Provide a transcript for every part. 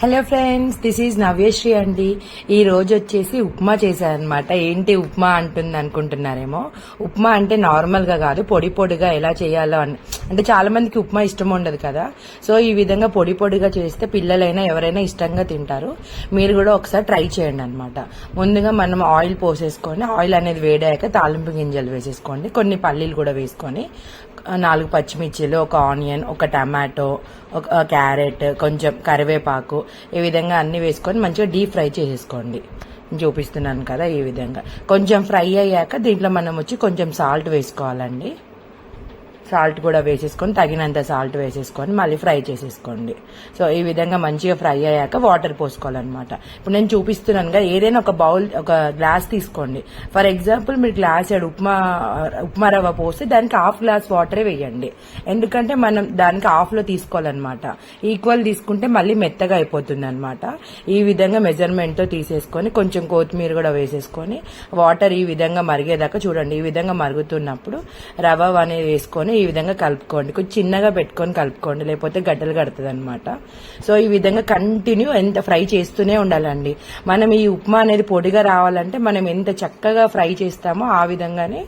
Hello friends, this is Navyasri అండి. ఈ రోజు వచ్చేసి ఉప్మా చేశారనమాట. ఏంటి ఉప్మా అంటుంది అనుకుంటున్నారేమో. ఉప్మా అంటే నార్మల్ గా కాదు, పొడి పొడిగా ఎలా చేయాలో అంటే చాలా మందికి ఉప్మా ఇష్టం ఉండదు కదా. సో ఈ విధంగా పొడి పొడిగా చేస్తే పిల్లలైనా ఎవరైనా ఇష్టంగా తింటారు. మీరు కూడా ఒకసారి ట్రై చేయండి అనమాట. ముందుగా మనం ఆయిల్ పోసేసుకొని, ఆయిల్ అనేది వేడాక తాలింపు గింజలు వేసేసుకోండి. కొన్ని పల్లీలు కూడా వేసుకొని 4 పచ్చిమిర్చిలు, ఒక ఆనియన్, ఒక టమాటో, ఒక క్యారెట్, కొంచెం కరివేపాకు, ఈ విధంగా అన్ని వేసుకొని మంచిగా డీప్ ఫ్రై చేసేసుకోండి. చూపిస్తున్నాను కదా, ఈ విధంగా కొంచెం ఫ్రై అయ్యాక దీంట్లో మనం వచ్చి కొంచెం సాల్ట్ వేసుకోవాలండి. సాల్ట్ కూడా వేసేసుకొని తగినంత సాల్ట్ వేసేసుకొని మళ్ళీ ఫ్రై చేసేసుకోండి. సో ఈ విధంగా మంచిగా ఫ్రై అయ్యాక వాటర్ పోసుకోవాలన్నమాట. ఇప్పుడు నేను చూపిస్తున్నాను కదా, ఏదైనా ఒక బౌల్, ఒక గ్లాస్ తీసుకోండి. ఫర్ ఎగ్జాంపుల్ మీరు గ్లాస్ ఉప్మా రవ్వ పోస్తే దానికి హాఫ్ గ్లాస్ వాటరే వేయండి. ఎందుకంటే మనం దానికి హాఫ్ లో తీసుకోవాలన్నమాట. ఈక్వల్ తీసుకుంటే మళ్ళీ మెత్తగా అయిపోతుంది అనమాట. ఈ విధంగా మెజర్మెంట్ తో తీసేసుకొని కొంచెం కొత్తిమీర కూడా వేసేసుకొని వాటర్ ఈ విధంగా మరిగేదాకా చూడండి. ఈ విధంగా మరుగుతున్నప్పుడు రవ్వ అనేది వేసుకొని ఈ విధంగా కలుపుకోండి. కొంచెం చిన్నగా పెట్టుకొని కలుపుకోండి, లేకపోతే గడ్డలు కడుతుంది అనమాట. సో ఈ విధంగా కంటిన్యూ ఎంత ఫ్రై చేస్తూనే ఉండాలండి. మనం ఈ ఉప్మా అనేది పొడిగా రావాలంటే మనం ఎంత చక్కగా ఫ్రై చేస్తామో ఆ విధంగానే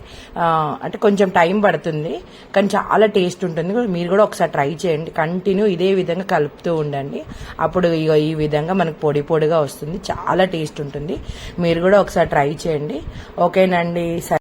అంటే కొంచెం టైం పడుతుంది, కానీ చాలా టేస్ట్ ఉంటుంది. మీరు కూడా ఒకసారి ట్రై చేయండి. కంటిన్యూ ఇదే విధంగా కలుపుతూ ఉండండి. అప్పుడు ఈ విధంగా మనకు పొడి పొడిగా వస్తుంది, చాలా టేస్ట్ ఉంటుంది. మీరు కూడా ఒకసారి ట్రై చేయండి. ఓకేనండి.